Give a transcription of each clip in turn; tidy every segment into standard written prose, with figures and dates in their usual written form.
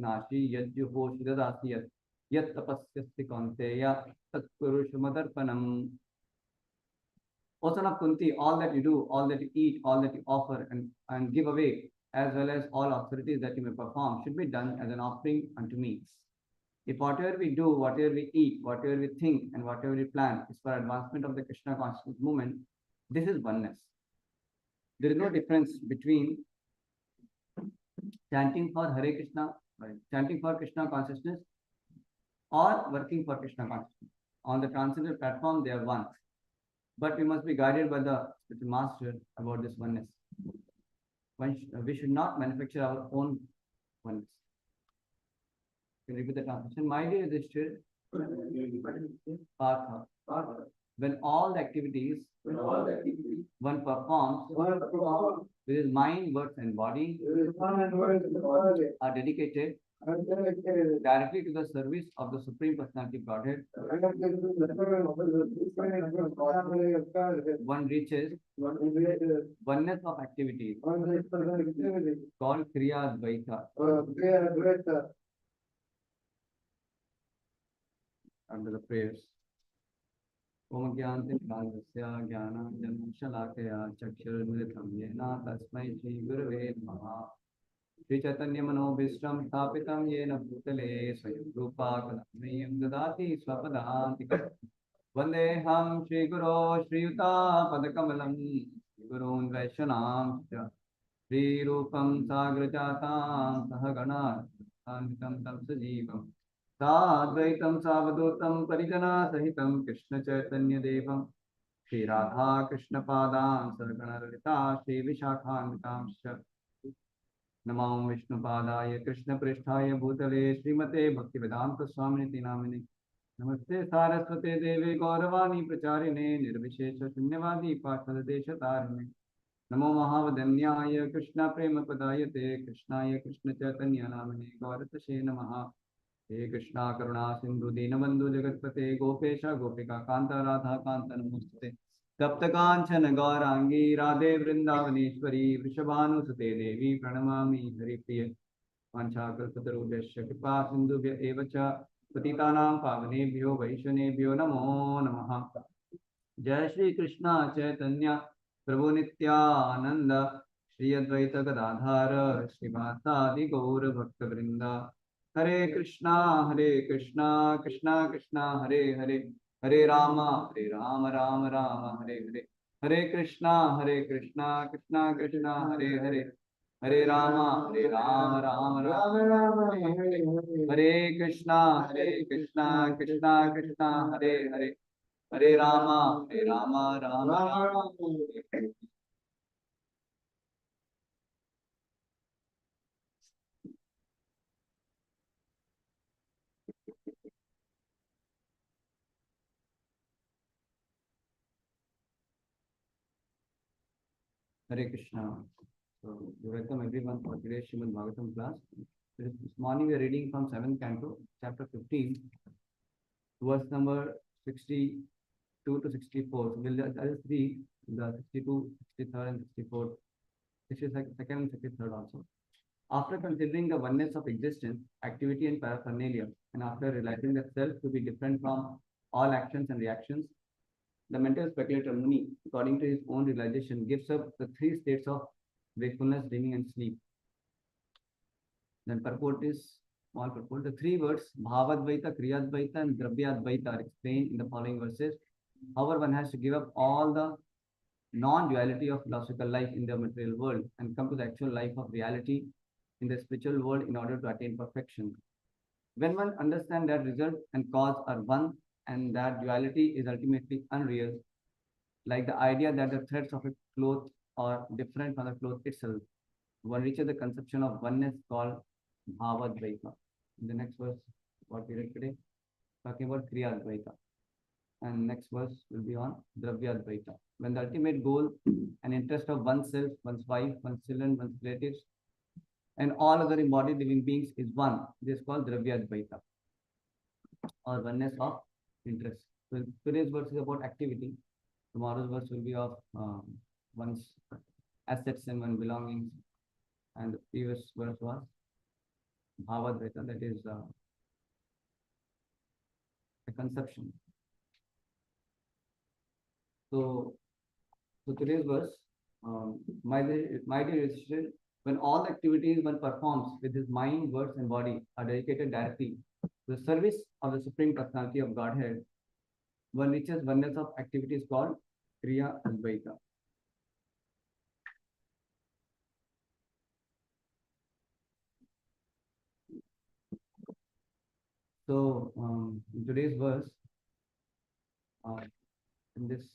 Yasnashi Yadjuhoshi Dadasi Yat Yat Tapasyasti Kanteya Tat Purushumadarpanam. O son of Kunti, all that you do, all that you eat, all that you offer and give away, as well as all austerities that you may perform, should be done as an offering unto me. If whatever we do, whatever we eat, whatever we think, and whatever we plan is for advancement of the Krishna consciousness movement, this is oneness. There is no difference between chanting for Hare Krishna, chanting for Krishna consciousness, or working for Krishna consciousness. On the transcendental platform, they are one. But we must be guided by the spiritual master about this oneness. We should not manufacture our own oneness. Can you repeat the translation? My dear Yudhishthir, Partha, when all the activities one performs with his mind, words, and body are dedicated directly to the service of the Supreme Personality of Godhead, one reaches oneness of activities called Kriya Advaita. Under the prayers. Om Gyanti Bhagavasya Jnana Shalakaya Chakshurmritam Yena Tasmai Shri Gurave Namaha. Shri Chaitanya Manobhishtam Sthapitam Yena Bhutale Swayam Rupa Kadamriyam Dadati Swapadantikam Vandeham Shri Guru Shri Yuta Padakamalam Shri Gurun Vaishanam Shri Rupam Sagrajatam Sahagana Sanvitam Tam Sajivam Sadvaitam Savadutam Parijana Sahitam Krishna Chaitanya Devam Shri Radha Krishna Padam Sargana Lalita Shri Vishakhanvitam Namam Vishnu Padaya Krishna Pristhaya Bhutale Srimate Bhaktivedanta Swamini Namini Namaste Saraswate Devi Gauravani Pracharine Nirvishesha Shunyavadi Pashad Desha Tarine Namo Mahavadanyaya Krishna Prema Padayate Krishnaya Krishna Chaitanya Namini Gauratashe Namaha He Krishna Karuna Sindhu Dinabandhu Jagatpate Gopesha Gopika Kanta Radha Kanta Namostate Taptakanchana Gaurangi Radhe Vrindavaneshwari Vrishabhanusate Devi Pranamami Haripriya Vanchakalpatarubhyasya Kripa Sindhubhya Evacha Patitanam Pavanebhyo Vaishnebhyo Namo Namaha Jai Shri Krishna Chaitanya Prabhu Nityananda Shri Advaita Gadadhara Srivasadi Gaura Bhakta Vrinda Hare Krishna Krishna Krishna Hare Hare Hare Rama Rama Rama Hare Hare Hare Krishna Krishna Krishna Hare Hare Hare Rama Rama Rama Hare Krishna Krishna Krishna Hare Hare Hare Rama Rama Hare Krishna. So, we welcome everyone for today's Srimad Bhagavatam class. This morning we are reading from 7th canto, chapter 15, verse number 62 to 64. So, we'll just read the 62, 63rd and 64th, 62nd and 63rd also. After considering the oneness of existence, activity and paraphernalia, and after realizing the self to be different from all actions and reactions, the mental speculator Muni, according to his own realization, gives up the three states of wakefulness, dreaming, and sleep. Then purport is, small purport, the three words Bhavadvaita, Kriyadvaita, and Dravyadvaita are explained in the following verses. However, one has to give up all the non-duality of philosophical life in the material world and come to the actual life of reality in the spiritual world in order to attain perfection. When one understands that result and cause are one, and that duality is ultimately unreal, like the idea that the threads of a cloth are different from the cloth itself, one reaches the conception of oneness called Bhavadvaita. In the next verse, what we read today, talking about Kriyadvaita. And next verse will be on Dravyadvaita. When the ultimate goal and interest of oneself, one's wife, one's children, one's relatives, and all other embodied living beings is one, this is called Dravyadvaita, or oneness of interest. So today's verse is about activity. Tomorrow's verse will be of one's assets and one's belongings. And the previous verse was Bhavadvaita, that is a conception. So today's verse, my dear Yudhishthira, when all the activities one performs with his mind, words, and body are dedicated directly to the service of the Supreme Personality of Godhead, one reaches oneness of activities called Kriya Advaita. So, in today's verse, in this,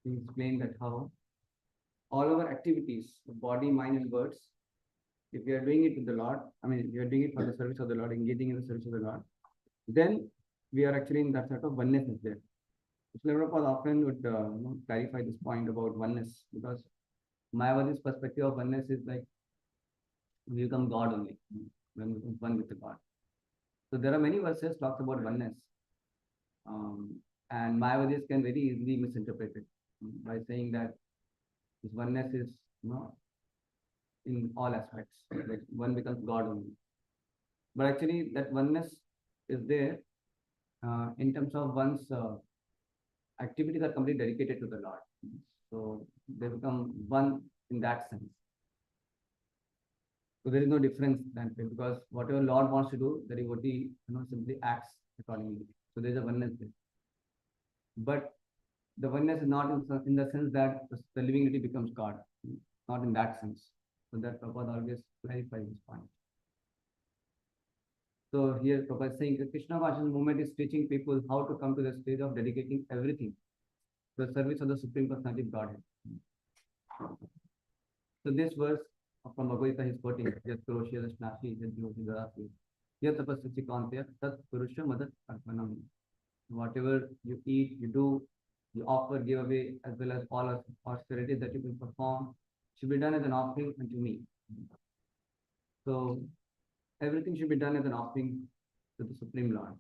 we explain that how all our activities, body, mind, and words, if we are doing it with the Lord, I mean, if we are doing it for the service of the Lord, engaging in the service of the Lord, then we are actually in that sort of oneness is there. Prabhupada often would clarify this point about oneness, because Mayavadi's perspective of oneness is like we become God only when we become one with the God. So there are many verses talks about oneness, and Mayavadis can very easily misinterpret it by saying that this oneness is in all aspects, like one becomes God only. But actually, that oneness is there in terms of one's activities are completely dedicated to the Lord. So they become one in that sense. So there is no difference then, because whatever Lord wants to do, the devotee simply acts accordingly. So there is a oneness there. But the oneness is not in the sense that the living entity becomes God, not in that sense. So that Prabhupada always clarifies this point. So here Prabhupada is saying the Krishna consciousness movement is teaching people how to come to the stage of dedicating everything to the service of the Supreme Personality of Godhead. So this verse from Bhagavad Gita is quoting, Yat Kurosya Dashnasi, Yat Jyosi Darasi, Yat Tapasya Kantya, Tat Purusha Madat Arpanam. Whatever you eat, you do, you offer, give away, as well as all austerities that you will perform, should be done as an offering unto me. So everything should be done as an offering to the Supreme Lord.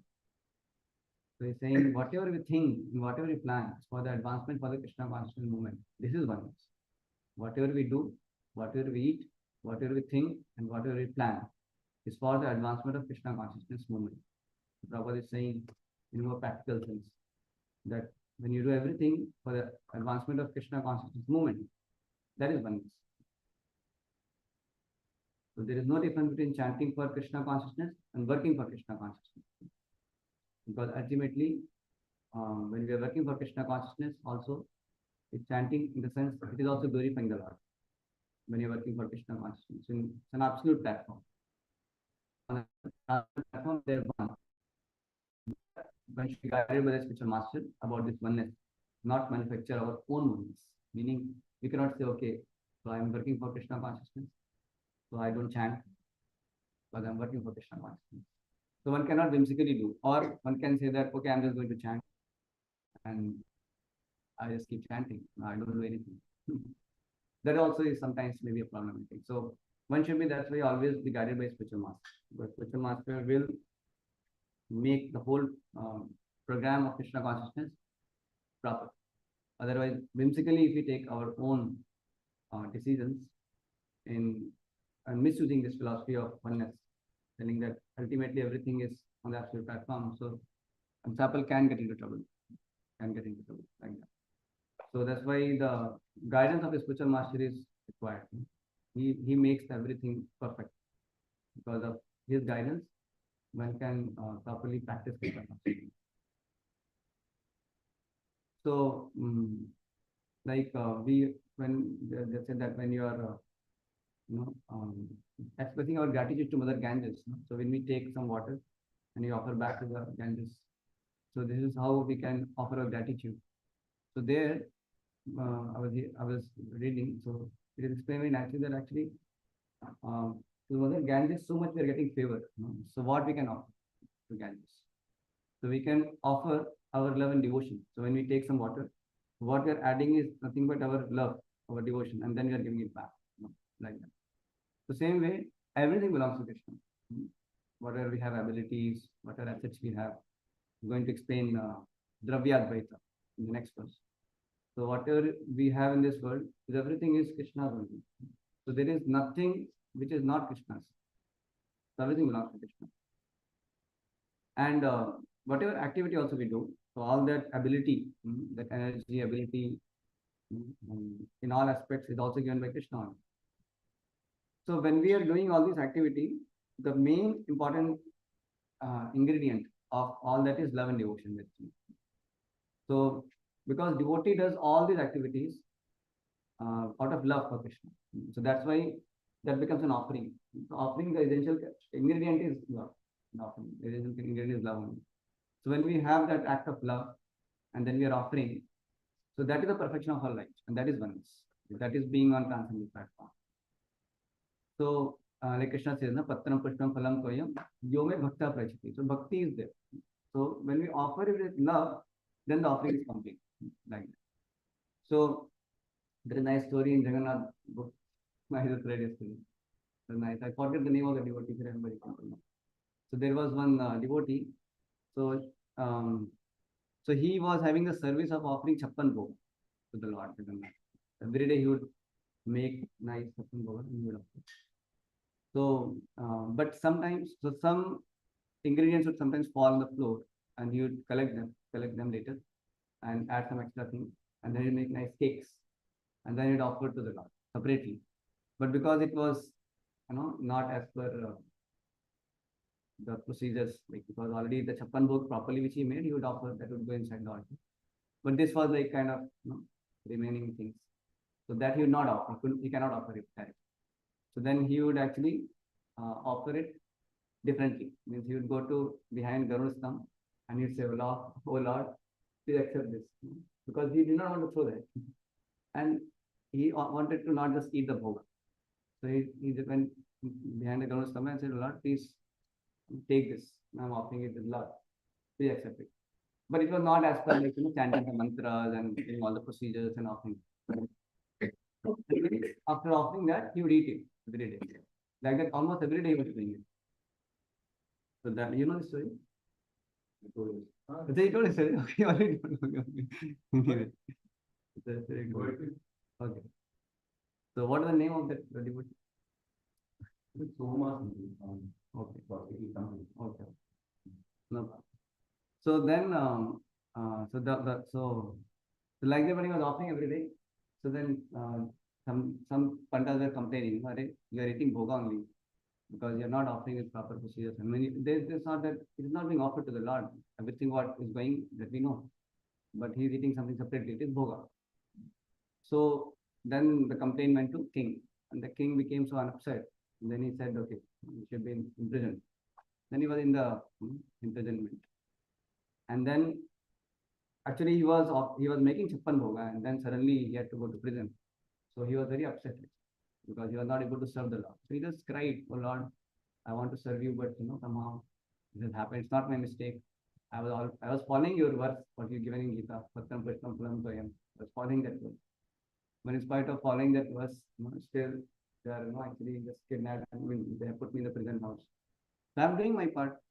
So he's saying whatever we think, whatever we plan, is for the advancement for the Krishna consciousness movement. This is oneness. Whatever we do, whatever we eat, whatever we think, and whatever we plan is for the advancement of Krishna consciousness movement. Prabhupada is saying in more practical sense that when you do everything for the advancement of Krishna consciousness movement, that is oneness. So there is no difference between chanting for Krishna consciousness and working for Krishna consciousness. Because ultimately, when we are working for Krishna consciousness, also it's chanting in the sense it is also glorifying the Lord. When you are working for Krishna consciousness, it's an absolute platform. On a platform, there one. One should be guided by the spiritual master about this oneness, not manufacture our own oneness. Meaning, we cannot say, okay, so I am working for Krishna consciousness, so I don't chant, but I am working for Krishna consciousness. So one cannot whimsically do, or one can say that, okay, I'm just going to chant, and I just keep chanting. I don't do anything. That also is sometimes maybe a problematic. So one should be that way always be guided by spiritual master. Because spiritual master will make the whole program of Krishna consciousness proper. Otherwise, whimsically, if we take our own decisions in misusing this philosophy of oneness, telling that ultimately everything is on the absolute platform, so a disciple can get into trouble, like that. So that's why the guidance of the spiritual master is required. He makes everything perfect. Because of his guidance, one can properly practice Krishna consciousness. So, like when they said that when you are, expressing our gratitude to Mother Ganges. So when we take some water and we offer back to the Ganges, so this is how we can offer our gratitude. So there, I was reading. So it is explained very naturally that actually, to Mother Ganges, so much we are getting favor. So what we can offer to Ganges? So we can offer our love and devotion. So when we take some water, what we are adding is nothing but our love, our devotion, and then we are giving it back, like that. The same way, everything belongs to Krishna. Whatever we have abilities, whatever assets we have. I'm going to explain Dravyadvaita in the next verse. So whatever we have in this world, everything is Krishna's only. So there is nothing which is not Krishna's. So everything belongs to Krishna. And whatever activity also we do, so all that ability, that energy, ability, in all aspects is also given by Krishna. So when we are doing all these activity, the main important ingredient of all that is love and devotion. So because devotee does all these activities out of love for Krishna. So that's why that becomes an offering. So offering, the essential ingredient is love. The offering, the essential ingredient is love only. So when we have that act of love and then we are offering, so that is the perfection of our life, and that is oneness. That is being on transcendental platform. So like Krishna says, na pattanam pushpam phalam toyam yome bhakta prachiti. So bhakti is there. So when we offer it with love, then the offering is complete. Like that. So there is a nice story in Jagannath book. I just read yesterday. So nice. I forget the name of the devotee. If everybody can know. So there was one devotee. So so he was having the service of offering chappan bhog to the Lord Jagannath. Every day he would make nice chappan bhog and he would offer. So, but sometimes, so some ingredients would sometimes fall on the floor, and he would collect them later, and add some extra things, and then he'd make nice cakes, and then he'd offer to the Lord separately. But because it was, not as per the procedures, like because already the chappan bhog properly which he made, he would offer that would go inside the altar. But this was like kind of remaining things, so that he would not offer. He cannot offer it directly. So then he would actually offer it differently. Means he would go to behind Garuda's thumb and he'd say, "Oh Lord, please accept this," because he did not want to throw that, and he wanted to not just eat the bhoga. So he just went behind the Garuda's thumb and said, "Lord, please take this. I'm offering it with love. Please accept it." But it was not as per like chanting the mantras and doing all the procedures and offering. After offering that, he would eat it every day. Like that, almost every day he was doing it. So that you know the story. I told you. They told us. Okay, already. Okay. That's very good. Okay. So what is the name of that devotee? Soma. Okay. Okay. No. So then, so like that when he was offering every day. So then some pandas were complaining, you are eating bhoga only because you are not offering with proper procedures. I mean, there's not that it is not being offered to the Lord. Everything what is going that we know, but he is eating something separately. It is bhoga. So then the complaint went to king, and the king became so upset. And then he said, "Okay, you should be in prison." Then he was in the imprisonment, and then actually he was making chappan bhoga, and then suddenly he had to go to prison. So he was very upset because he was not able to serve the Lord. So he just cried, "Oh Lord, I want to serve you, but somehow this has happened. It's not my mistake. I was following your verse, what you given in Gita, Pattam Pushpam Phalam Toyam. I was following that verse. But in spite of following that verse, still they are actually just kidnapped. I mean, they have put me in the prison house. So I'm doing my part.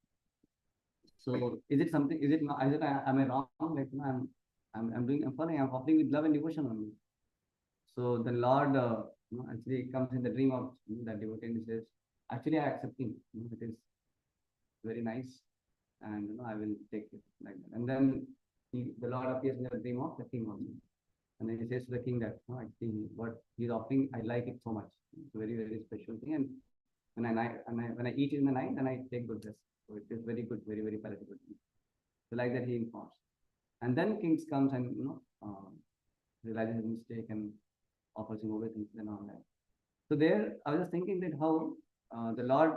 So is it something? Is it? Am I wrong? Like I'm following. I'm offering with love and devotion only. So the Lord actually comes in the dream of that devotee and says, "Actually, I accept him. It is very nice, and I will take it like that." And then the Lord appears in the dream of the king also, and then he says to the king that, actually, what he's offering, I like it so much. It's a very very special thing, and when I eat it in the night, then I take good rest. So it is very good, very very palatable. So like that he informs, and then king comes and realizes his mistake and offers him obedience and all that. So there, I was just thinking that how the Lord,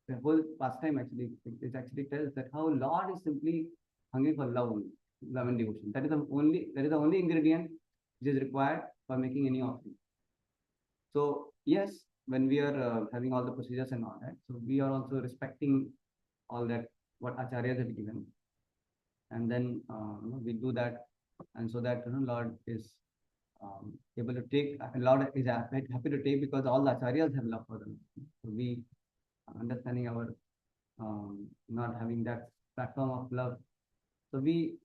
the whole pastime actually, it actually tells that how Lord is simply hungry for love only, love and devotion. That is the only ingredient which is required for making any offering. So yes, when we are having all the procedures and all that, so we are also respecting all that what acharyas have given, and then we do that, and so that Lord is able to take. Lord is happy to take because all the acharyas have love for them. So we understanding our not having that platform of love. So we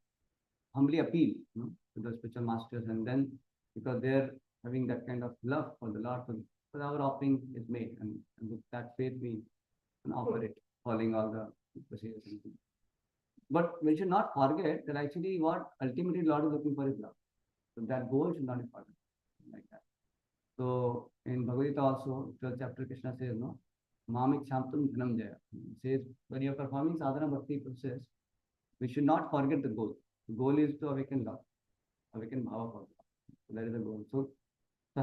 humbly appeal to the spiritual masters, and then because they're having that kind of love for the Lord, so our offering is made, and with that faith we and offer it, following all the procedures. But we should not forget that actually what ultimately Lord is looking for is love. So that goal should not be forgotten like that. So in Bhagavad Gita also, 12th chapter, Krishna says, no, Mamik Shantam Dhanam Jaya. He says, when you are performing sadhana bhakti process, we should not forget the goal. The goal is to awaken love, awaken bhava for love. So that is the goal. So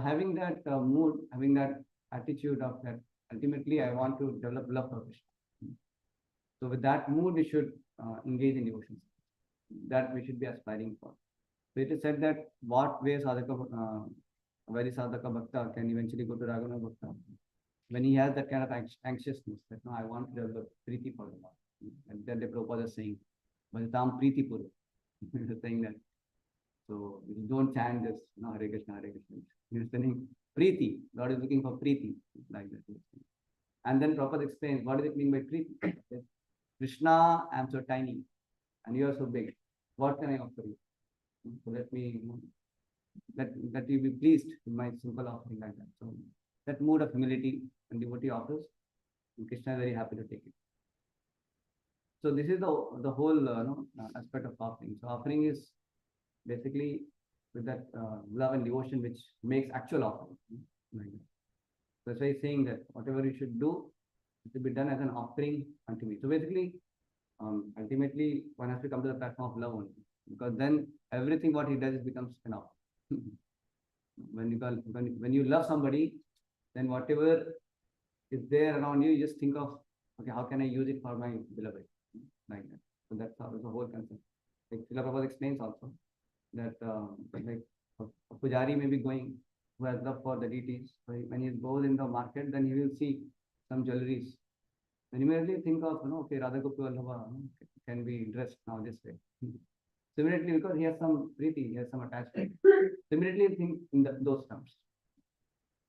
having that mood, having that attitude of that, ultimately I want to develop love for Krishna. So with that mood, we should engage in devotion. That we should be aspiring for. So it is said that what way sadhaka, very sadhaka bhakta can eventually go to Raghava bhakta. When he has that kind of anxiousness, that no, I want to develop preeti for the Lord. And then the Prabhupada is saying, Bhajatam preeti puru. Saying that. So you don't chant this, no, Hare Krishna, Hare Krishna. You're saying preeti. Lord is looking for preeti. Like that. And then Prabhupada explains, what does it mean by preeti? Krishna, I am so tiny and you are so big. What can I offer you? So let me, that you be pleased with my simple offering like that. So that mood of humility and devotee offers, and Krishna is very happy to take it. So this is the whole aspect of offering. So offering is basically with that love and devotion which makes actual offering. Like that. So that's why he's saying that whatever you should do, it should be done as an offering unto me. So basically, ultimately, one has to come to the platform of love only, because then everything what he does becomes an offering. When you love somebody, then whatever is there around you, you just think of, okay, how can I use it for my beloved? Like that. So that's how the whole concept. Like Srila Prabhupada explains also that like a pujari may be going who has love for the deities. So when he goes in the market, then he will see some jewelries. Then immediately think of, okay, Radha Gopal can be dressed now this way. So immediately, because he has some preeti, he has some attachment. So immediately think in those terms.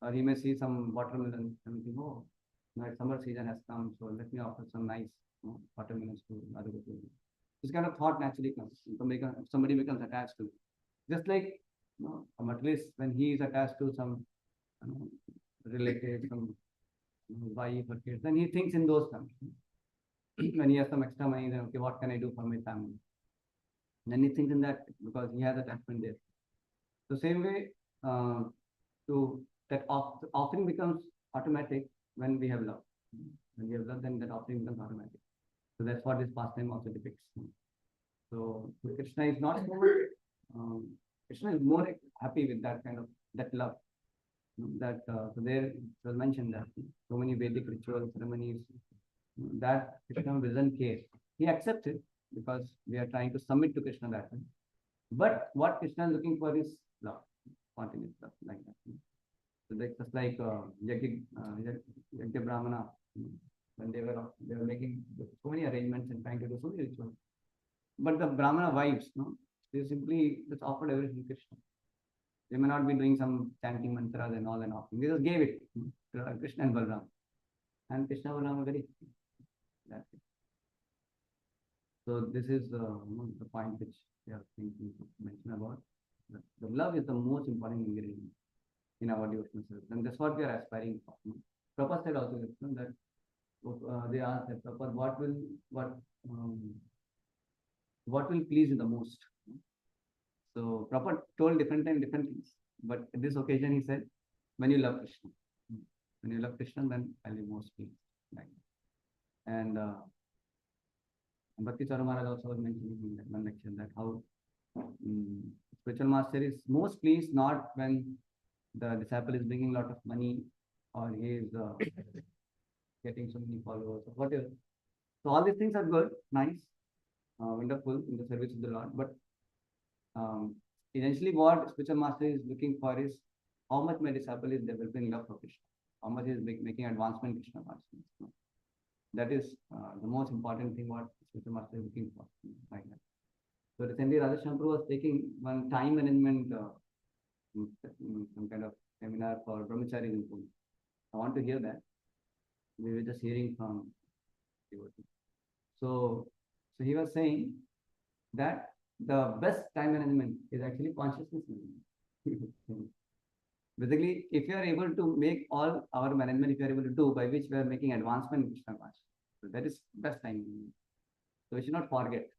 Or he may see some watermelon and think, oh, now summer season has come, so let me offer some nice watermelons to Radha Gopal. This kind of thought naturally comes. Somebody becomes attached to it. Just like a materialist, when he is attached to some relative, some wife or kids, then he thinks in those terms. When he has some extra money, then okay, what can I do for my family? Then he thinks in that because he has attachment there. So same way, to that offering becomes automatic when we have love. When we have love, then that offering becomes automatic. So that's what this pastime also depicts. So Krishna is not Krishna is more happy with that kind of that love. That so there it was mentioned that so many Vedic rituals, ceremonies, that Krishna doesn't care. He accepts it because we are trying to submit to Krishna that way. But what Krishna is looking for is love, continuous love, like that. So that's just like Yajna Brahmana, when they were making so many arrangements and trying to do so many rituals. But the Brahmana wives, they simply just offered everything to Krishna. They may not be doing some chanting mantras and all and offering. They just gave it to Krishna and Balram. And Krishna and Balram are very happy. That's it. So this is the point which we are thinking to mention about. The love is the most important ingredient in our devotional service. And that's what we are aspiring for. Prabhupada said also that they asked that Prabhupada, what will please you the most? So Prabhupada told different things. But at this occasion he said, when you love Krishna. When you love Krishna, then I'll be most pleased. Like that. And Bhakti Charu Maharaj also was mentioning in that one lecture that how spiritual master is most pleased not when the disciple is bringing a lot of money or he is getting so many followers or whatever. So all these things are good, nice, wonderful in the service of the Lord. But essentially what spiritual master is looking for is how much my disciple is developing love for Krishna. How much is making advancement in Krishna consciousness. That is the most important thing what spiritual master is looking for. Like that. So recently Radha Shankar was taking one time management some kind of seminar for brahmacharis in Pune. I want to hear that. We were just hearing from devotees. So he was saying that the best time management is actually consciousness management. Basically, if you are able to make all our management, if you are able to do by which we are making advancement in Krishna consciousness, so that is best time. So we should not forget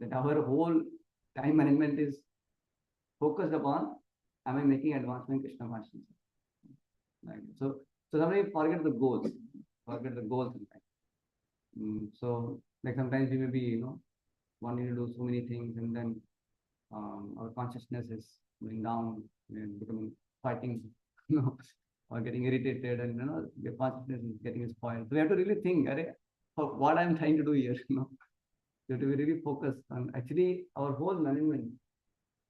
that our whole time management is focused upon, am I making advancement in Krishna consciousness? Right. So sometimes forget the goals, forget the goals sometimes. So like sometimes we may be, wanting to do so many things, and then our consciousness is going down and becoming fighting, or getting irritated, and your consciousness is getting spoiled. So we have to really think, for what I'm trying to do here, You have to be really focused on actually our whole management,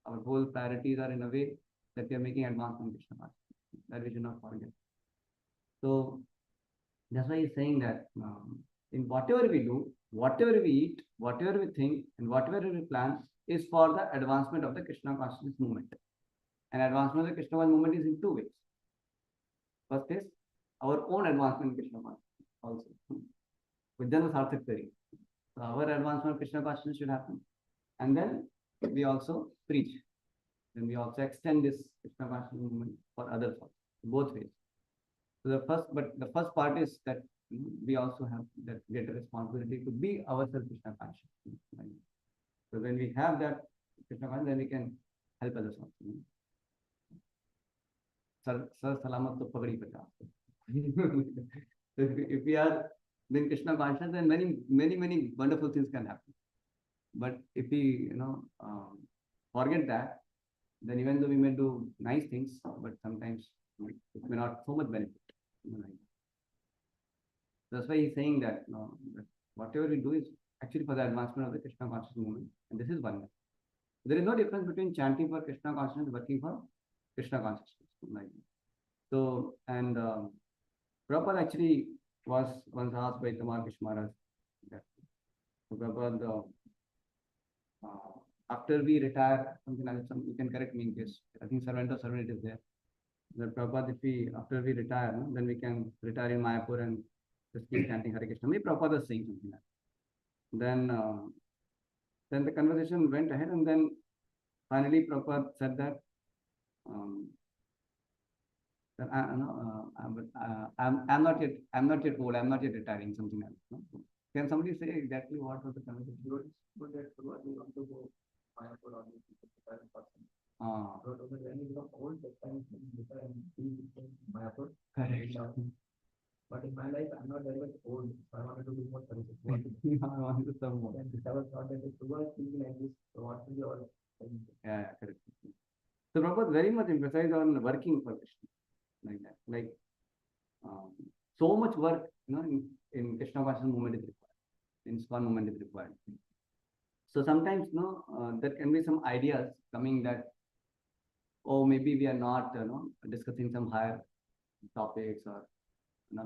our whole priorities are in a way that we are making advancement in Krishna consciousness. That we should not forget. So that's why he's saying that in whatever we do, whatever we eat, whatever we think, and whatever we plan is for the advancement of the Krishna consciousness movement. And advancement of the Krishna consciousness movement is in two ways. First is our own advancement in Krishna consciousness also. Vijnana Sarthak Tari. So our advancement of Krishna consciousness should happen. And then we also preach. Then we also extend this Krishna consciousness movement for others also, both ways. So the first part is that we also have that greater responsibility to be ourselves Krishna conscious. Right? So when we have that Krishna conscious, then we can help others also. Sir Salamat to Pagadi Pacha. So if we are being Krishna conscious, then many wonderful things can happen. But if we forget that, then even though we may do nice things, but sometimes it may not so much benefit. That's why he's saying that, that whatever we do is actually for the advancement of the Krishna consciousness movement, and this is one. There is no difference between chanting for Krishna consciousness, working for Krishna consciousness. So, and Prabhupada actually was once asked by Tamar Kish Maharaj that Prabhupada, after we retire, something like that, you can correct me in case, I think servant of servant is there. That Prabhupada, after we retire, then we can retire in Mayapur and just keep chanting Hare Krishna. Maybe Prabhupada is saying something like that. Then the conversation went ahead, and then finally Prabhupada said that, I'm not yet old, I'm not yet retiring, something like that. No? Can somebody say exactly what was the conversation? But that Prabhupada will want to go Mayapur or when you become old, that time Mayapur. Correct. But in my life, I'm not very much old. So I wanted to do more services. I wanted to serve more. And I was thought that if you were thinking like this, so what will be all? Yeah, correct. So Prabhupada very much emphasized on working for Krishna, like that. Like so much work, in Krishna consciousness movement is required. In ISKCON movement is required. So sometimes, there can be some ideas coming that, oh, maybe we are not, discussing some higher topics, or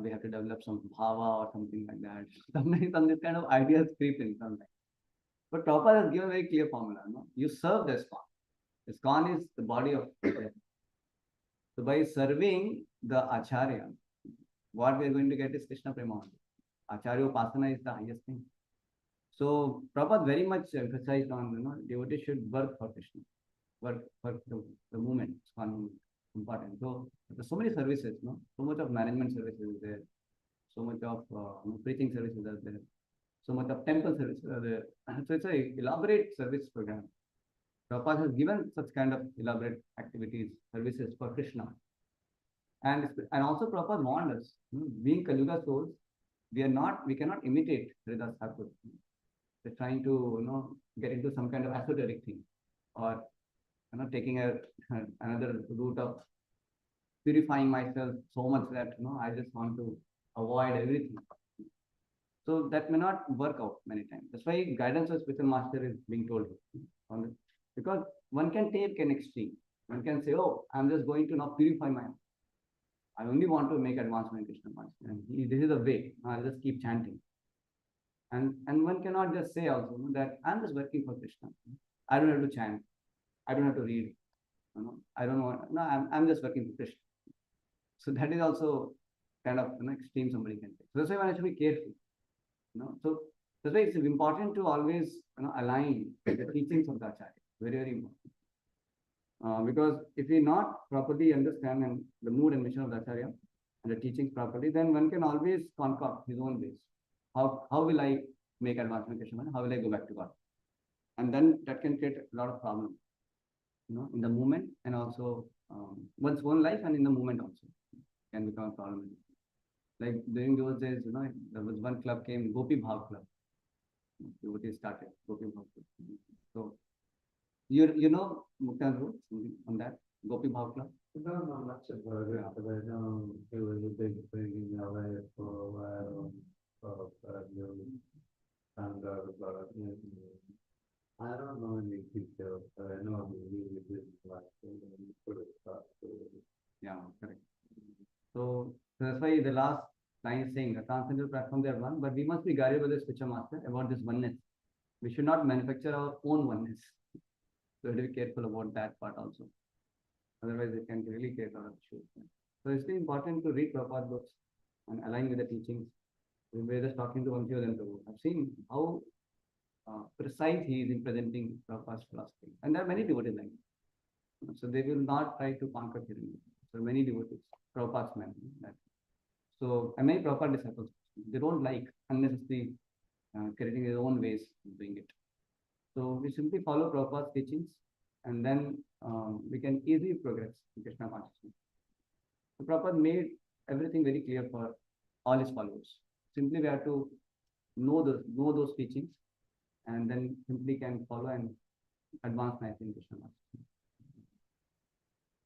we have to develop some bhava or something like that. Sometimes some this kind of ideas creep in sometimes. But Prabhupada has given a very clear formula. You serve the ISKCON. ISKCON is the body of Krishna. So by serving the Acharya, what we are going to get is Krishna Prema. Acharya Upasana is the highest thing. So Prabhupada very much emphasized on, devotees should work for Krishna, work for the movement, ISKCON movement. Important. So there's so many services, so much of management services is there, so much of preaching services are there, so much of temple services are there. So it's a elaborate service program. Prabhupada has given such kind of elaborate activities, services for Krishna. And also Prabhupada warned us, being Kalyuga souls, we cannot imitate Haridas Thakur. We're trying to, get into some kind of esoteric thing, or taking another route of purifying myself so much that I just want to avoid everything. So that may not work out many times. That's why guidance of spiritual master is being told here. Because one can take an extreme. One can say, oh, I'm just going to now purify myself. I only want to make advancement in Krishna consciousness. And this is the way. I'll just keep chanting. And one cannot just say also that I'm just working for Krishna. I don't have to chant. I don't have to read. I don't want. No, I'm just working for Krishna. So that is also kind of extreme somebody can take. So that's why one has to be careful. So that's why it's important to always align with the teachings of the Acharya. Very, very important. Because if we not properly understand and the mood and mission of the Acharya and the teachings properly, then one can always concoct his own ways. How will I make advancement Krishna? How will I go back to God? And then that can create a lot of problems, in the movement and also one's own life and in the movement also can become a problem. Like during those days, there was one club came, Gopi Bhav Club. Devotees started Gopi Bhav Club. So you know Mukta's rule on that Gopi Bhav Club? I don't know much about it, but I know it was a big thing in LA for a while. You found out about it. I don't know any details, but I know we really did like it and we put it up. Yeah, correct. So that's why the last line is saying, the transcendental platform they are one, but we must be guided by the spiritual master about this oneness. We should not manufacture our own oneness. So we have to be careful about that part also. Otherwise, it can really create a lot of issues. So it's very important to read Prabhupada books and align with the teachings. We're just talking to one few of them. I've seen how precise he is in presenting Prabhupada's philosophy. And there are many devotees like him. So they will not try to conquer Thirumalai. So many devotees, Prabhupada's men. So, and many Prabhupada disciples, they don't like unnecessarily creating their own ways of doing it. So we simply follow Prabhupada's teachings and then we can easily progress in Krishna consciousness. So Prabhupada made everything very clear for all his followers. Simply we have to know those teachings and then simply can follow and advance nicely in Krishna consciousness.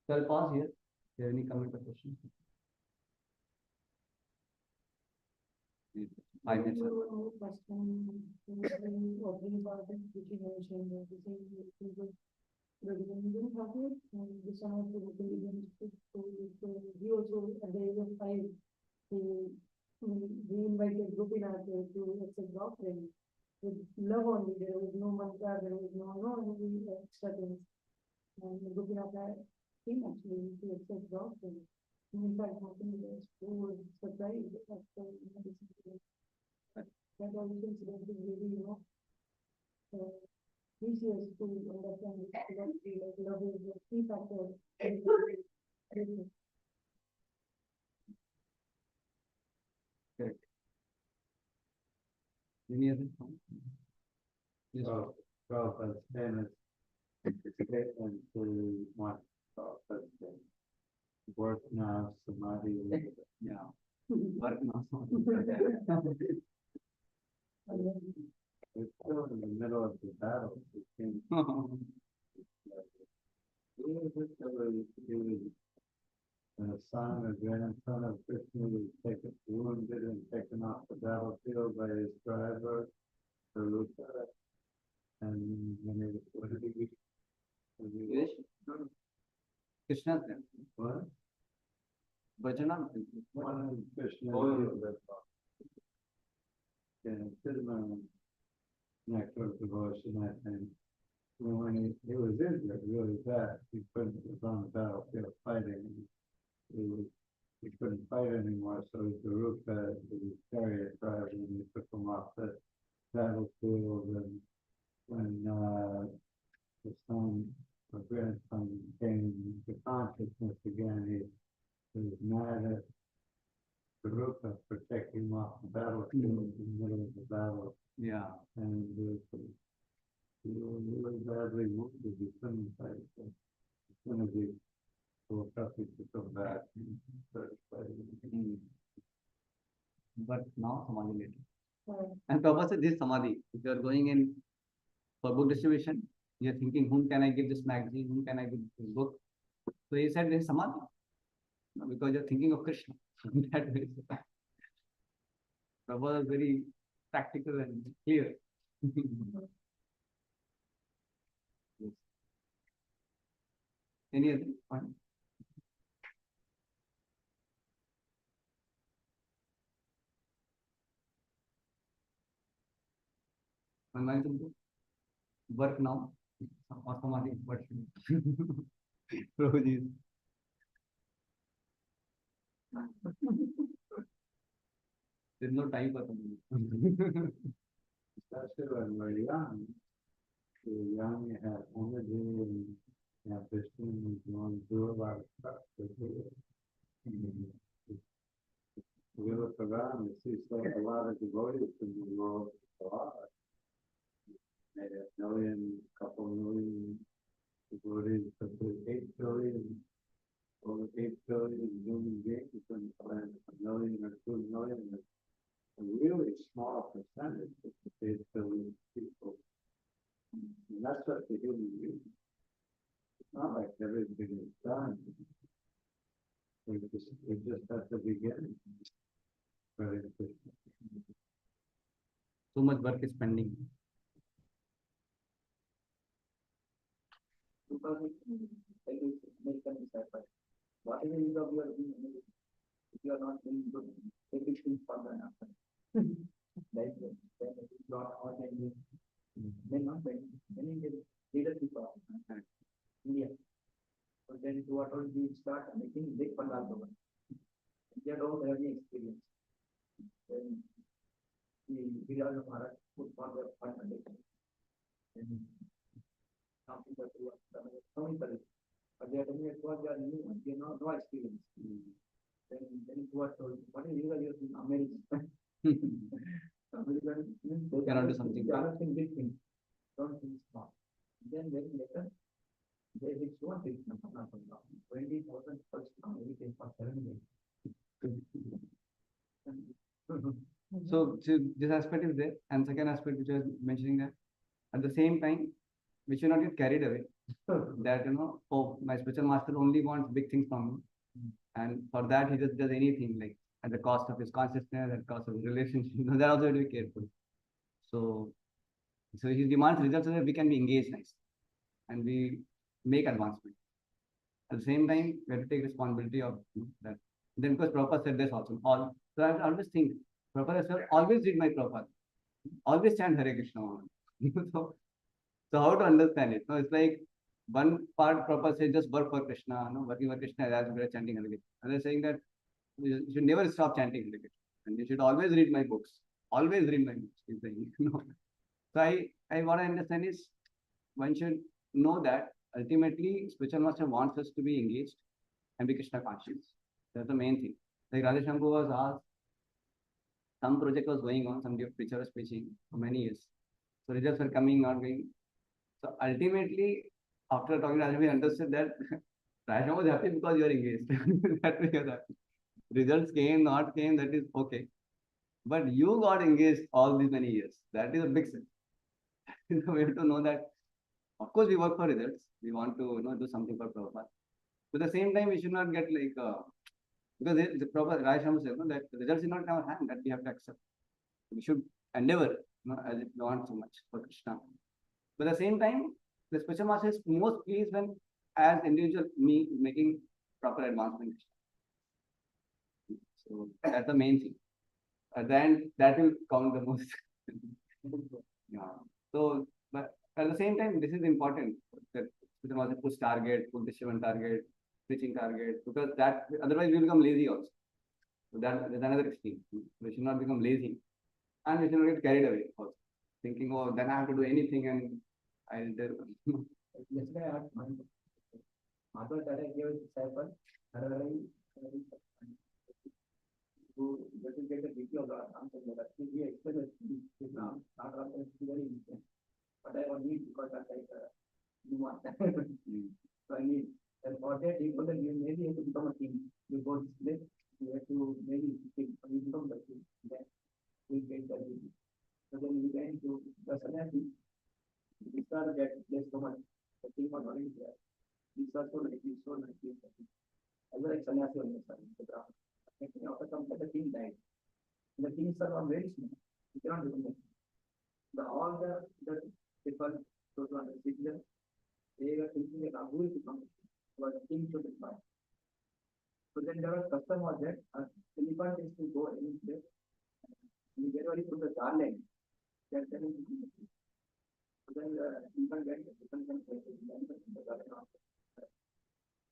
So I'll pause here. If you have any comment or question? 5 minutes. The religion happened, and the son of the religion he also at the age of 5 he invited Gopinath to accept the offering with love only. There was no mantra, there was no extra things. And Gopinath came actually to accept the offering. In fact, Gopinath was so surprised after that also incident is really, precious to understand this philosophy, like love is the key factor. Correct. Any other comment? Yes. Prabhupada's famous statement to one Prabhupada's statement. Work now, samadhi. Yeah. Work now, samadhi. We're still in the middle of the battle. The son or grandson of Krishna was taken wounded and taken off the battlefield by his driver, Rupa. And when he was what did he Krishna's name. what? Bhajana. One of Krishna and Siddhama network devotion, I think. When he was injured really bad, he was on the battlefield fighting. He couldn't fight anymore, so the Rupa, his chariot driver, and he took him off the battlefield. And when the son or grandson came to consciousness again, he was mad at the Rupa for taking him off the battlefield in the middle of the battle. Yeah. And he was really badly wounded. He couldn't fight. So as soon as he woke up, he could come back and start fighting. But now samadhi later. And Prabhupada said this samadhi. If you are going in for book distribution, you are thinking, whom can I give this magazine? Whom can I give this book? So he said this is samadhi. Because you are thinking of Krishna. That way. Prabhupada is very practical and clear. Yes. Any other point? One line to do. Work now. Or samadhi. What should Prabhuji. There's no time for samadhi. Especially when we're young. We're young, you have energy and ambition, you want to do a lot of stuff. We look around and see a lot of devotees in the world. A lot. Maybe a million, couple million devotees, but there's 8 billion, over 8 billion human beings on the planet, a million or 2 million. A really small percentage of the 8 billion people. And that's what the human being. It's not like everything is done. We just at the beginning. Very interesting. So much work is pending. Because like you make them disciple. What is the use of your if you are not doing good, take it things for the after. Like then it is not all and then not many leadership of India. So then what all we start making big pandal. They don't have any experience. Then the Viral Maharaj put for the fund and some people who are but they are doing it because they are new and they know no experience. Then it was told, what is legal use in America? American means they Cannot do something. They are doing big things. Don't think small. Then very later, they did so big number, 20,000 first now everything for 7 days. So this aspect is there, and second aspect which I was mentioning that at the same time we should not get carried away. That oh, my spiritual master only wants big things from me, and for that he just does anything like at the cost of his consciousness, at the cost of his relationship. That also have to be careful. So he demands results so that we can be engaged nice and we make advancement. At the same time, we have to take responsibility of that. Then because Prabhupada said this also. So I always think, Prabhupada said, always read my Prabhupada. Always chant Hare Krishna. So how to understand it? No, it's like one part Prabhupada says just work for Krishna, working for Krishna as we are chanting Hare Krishna. And they're saying that you should never stop chanting Hare Krishna. And you should always read my books. Always read my books. He's saying, So I what I understand is one should know that ultimately spiritual master wants us to be engaged and be Krishna conscious. That's the main thing. Like Radheshambu was asked, some project was going on, some preacher was preaching for many years. So results were coming, not going. So ultimately, after talking to Radheshambu, we understood that Radheshambu was happy because you are engaged. That way you're happy. Results came, not came, that is okay. But you got engaged all these many years. That is a big sin. We have to know that, of course, we work for results. We want to do something for Prabhupada. But at the same time, we should not get like, because the Prabhupada, Radheshambu said that the results is not in our hand, that we have to accept. We should endeavor, as if we want so much for Krishna. But at the same time, the spiritual master is most pleased when, as individual, me making proper advancement. So that's the main thing. At the end, that will count the most. Yeah. So, but at the same time, this is important that spiritual master puts target, put the target, preaching target, because that otherwise we become lazy also. So that is another extreme. We should not become lazy, and we should not get carried away also, thinking, oh, then I have to do anything and I'll do. Yesterday I asked Madhva Tata gave his disciple who doesn't get the beauty of the answer. He explained that Islam, not answer is very important. But I don't need because I like you want. So I need, and for that, you maybe have to become a king. You go to this, you have to maybe you become the king. Then you get the beauty. So then you get into the sannyasi. We start that there's so much. The king was already there. These are so like this, so like this. I was like sannyasi on the side. After some the king died. The kings are very small. You cannot do anything. All the people, those who are the citizens, they were thinking that who is the king? Was the king should be fine. So then there was custom was that elephant is to go any place. You get ready to the garland. Then so then the elephant went to different places. The garland also.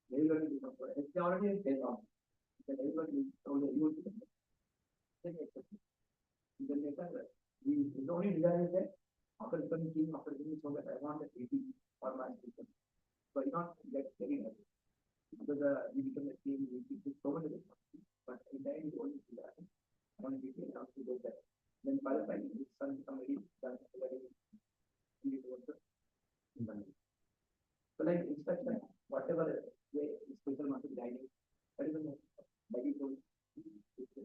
Very very different. It's already in phase on. That everybody told the youth. Then later, the only desire is that after becoming king, after being so that I want a treaty for my people. why not get very early? Because you become a team, you so much responsibility. But in the end, you only do that. I want to be clear enough to go there. Then by the time it's somebody done, you go to. So like inspection, whatever way special market guiding, that is the most by default.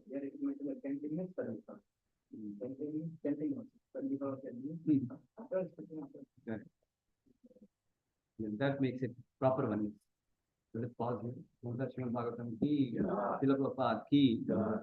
They are recommended like 10 minutes per week. 10 minutes, 10 minutes. After inspection, Correct. Yeah, that makes it proper one. Let us pause here. Srimad Bhagavatam ki, Srila Prabhupada ki.